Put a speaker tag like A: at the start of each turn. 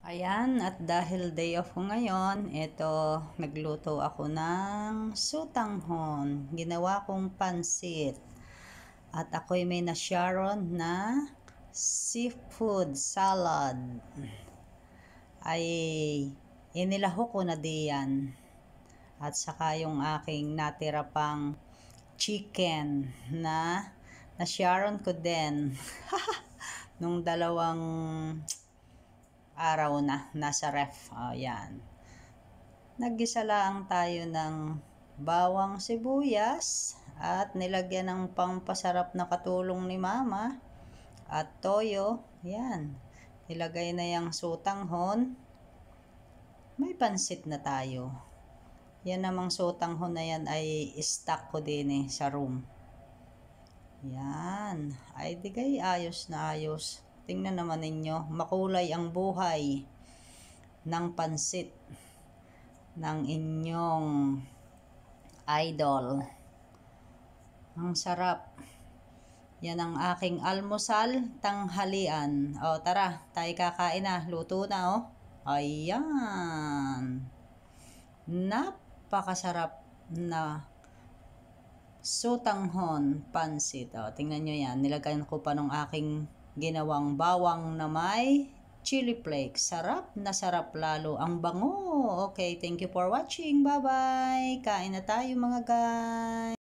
A: Ayan, at dahil day off ko ngayon, ito, nagluto ako ng sutanghon. Ginawa kong pansit. At ako'y may nasyaron na seafood salad. Ay, inilaho ko na diyan. At saka yung aking natira pang chicken na nasyaron ko din. Nung dalawang araw na nasa ref. Ayan. Naggisa lang tayo ng bawang sibuyas at nilagyan ng pampasarap na katulong ni mama at toyo. Yan. Nilagay na yung sutanghon. May pansit na tayo. Yan namang sutanghon na yan ay stock ko din sa room. Yan. Ay digay ayos na ayos. Tingnan naman ninyo, makulay ang buhay ng pansit ng inyong idol. Ang sarap. Yan ang aking almusal tanghalian. O tara, tayo kakain na. Luto na Ayan. Napakasarap na sutanghon pansit. Tingnan nyo yan. Nilagyan ko pa ng aking ginawang bawang na may chili flakes. Sarap na sarap lalo. Ang bango. Okay, thank you for watching. Bye-bye. Kain na tayo mga guys.